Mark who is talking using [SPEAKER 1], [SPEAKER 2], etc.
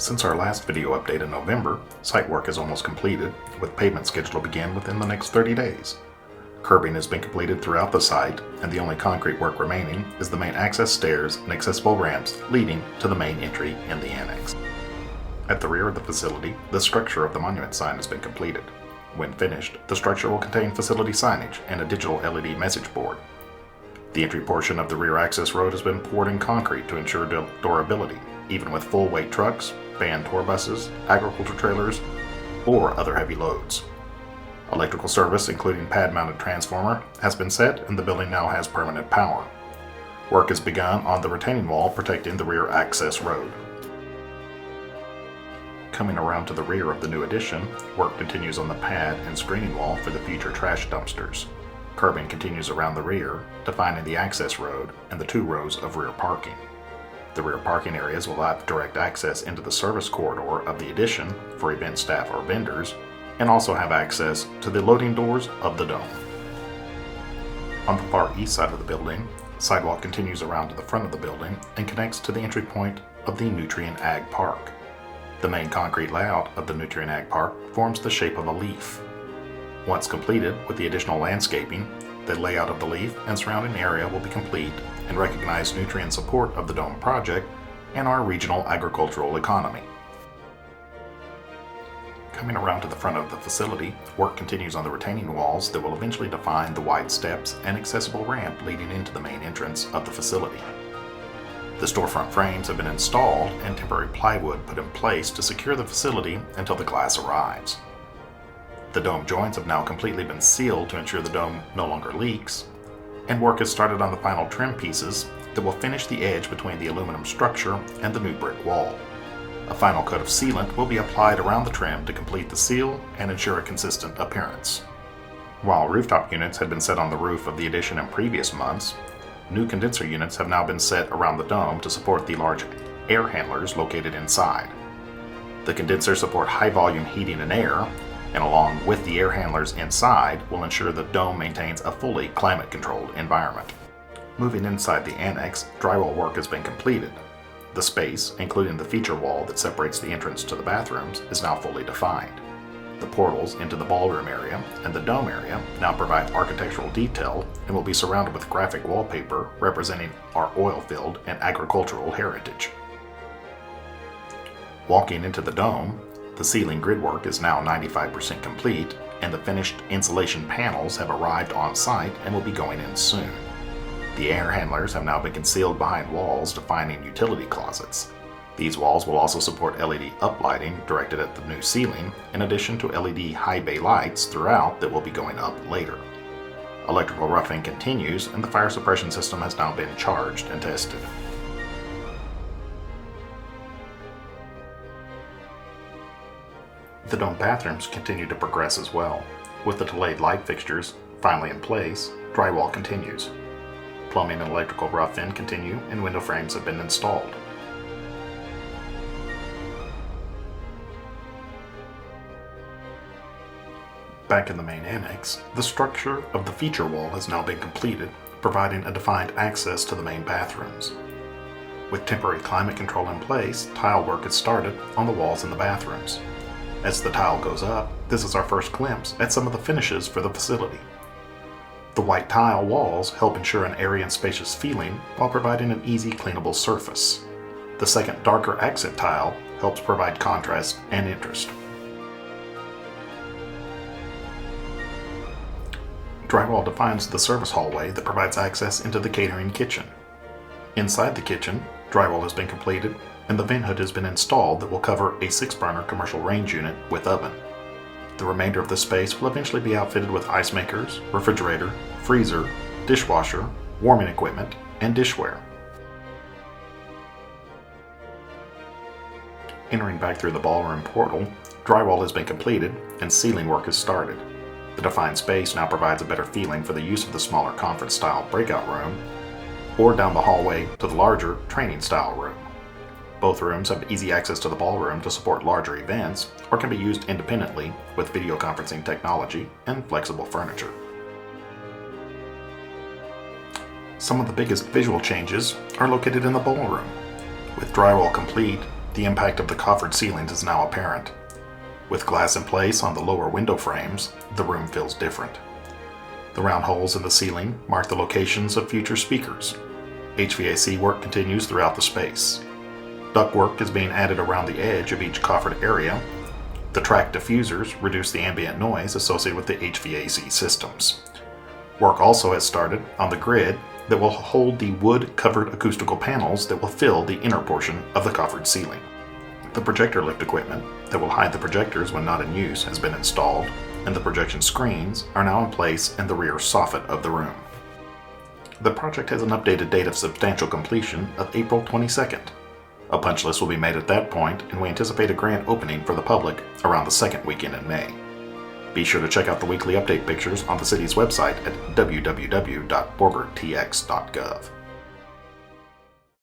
[SPEAKER 1] Since our last video update in November, site work is almost completed, with pavement scheduled to begin within the next 30 days. Curbing has been completed throughout the site, and the only concrete work remaining is the main access stairs and accessible ramps leading to the main entry in the annex. At the rear of the facility, the structure of the monument sign has been completed. When finished, the structure will contain facility signage and a digital LED message board. The entry portion of the rear access road has been poured in concrete to ensure durability, even with full-weight trucks, van tour buses, agriculture trailers, or other heavy loads. Electrical service, including pad-mounted transformer, has been set and the building now has permanent power. Work has begun on the retaining wall protecting the rear access road. Coming around to the rear of the new addition, work continues on the pad and screening wall for the future trash dumpsters. Curbing continues around the rear, defining the access road and the 2 rows of rear parking. The rear parking areas will have direct access into the service corridor of the addition for event staff or vendors, and also have access to the loading doors of the dome. On the far east side of the building, sidewalk continues around to the front of the building and connects to the entry point of the Nutrien Ag Park. The main concrete layout of the Nutrien Ag Park forms the shape of a leaf. Once completed with the additional landscaping, the layout of the leaf and surrounding area will be complete and recognize Nutrien's support of the Dome project and our regional agricultural economy. Coming around to the front of the facility, work continues on the retaining walls that will eventually define the wide steps and accessible ramp leading into the main entrance of the facility. The storefront frames have been installed and temporary plywood put in place to secure the facility until the glass arrives. The dome joints have now completely been sealed to ensure the dome no longer leaks, and work has started on the final trim pieces that will finish the edge between the aluminum structure and the new brick wall. A final coat of sealant will be applied around the trim to complete the seal and ensure a consistent appearance. While rooftop units had been set on the roof of the addition in previous months, new condenser units have now been set around the dome to support the large air handlers located inside. The condensers support high volume heating and air, and along with the air handlers inside will ensure the dome maintains a fully climate-controlled environment. Moving inside the annex, drywall work has been completed. The space, including the feature wall that separates the entrance to the bathrooms, is now fully defined. The portals into the ballroom area and the dome area now provide architectural detail and will be surrounded with graphic wallpaper representing our oil field and agricultural heritage. Walking into the dome, the ceiling grid work is now 95% complete, and the finished insulation panels have arrived on site and will be going in soon. The air handlers have now been concealed behind walls defining utility closets. These walls will also support LED uplighting directed at the new ceiling, in addition to LED high bay lights throughout that will be going up later. Electrical roughing continues, and the fire suppression system has now been charged and tested. The dome bathrooms continue to progress as well. With the delayed light fixtures finally in place, drywall continues. Plumbing and electrical rough-in continue, and window frames have been installed. Back in the main annex, the structure of the feature wall has now been completed, providing a defined access to the main bathrooms. With temporary climate control in place, tile work has started on the walls in the bathrooms. As the tile goes up, this is our first glimpse at some of the finishes for the facility. The white tile walls help ensure an airy and spacious feeling while providing an easy cleanable surface. The second darker accent tile helps provide contrast and interest. Drywall defines the service hallway that provides access into the catering kitchen. Inside the kitchen, drywall has been completed and the vent hood has been installed that will cover a 6-burner commercial range unit with oven. The remainder of the space will eventually be outfitted with ice makers, refrigerator, freezer, dishwasher, warming equipment, and dishware. Entering back through the ballroom portal, drywall has been completed and ceiling work has started. The defined space now provides a better feeling for the use of the smaller conference-style breakout room, or down the hallway to the larger training-style room. Both rooms have easy access to the ballroom to support larger events, or can be used independently with video conferencing technology and flexible furniture. Some of the biggest visual changes are located in the ballroom. With drywall complete, the the impact of the coffered ceilings is now apparent. With glass in place on the lower window frames, the room feels different. The round holes in the ceiling mark the locations of future speakers. HVAC work continues throughout the space. Ductwork is being added around the edge of each coffered area. The track diffusers reduce the ambient noise associated with the HVAC systems. Work also has started on the grid that will hold the wood-covered acoustical panels that will fill the inner portion of the coffered ceiling. The projector lift equipment that will hide the projectors when not in use has been installed, and the projection screens are now in place in the rear soffit of the room. The project has an updated date of substantial completion of April 22nd. A punch list will be made at that point, and we anticipate a grand opening for the public around the second weekend in May. Be sure to check out the weekly update pictures on the city's website at www.borgertx.gov.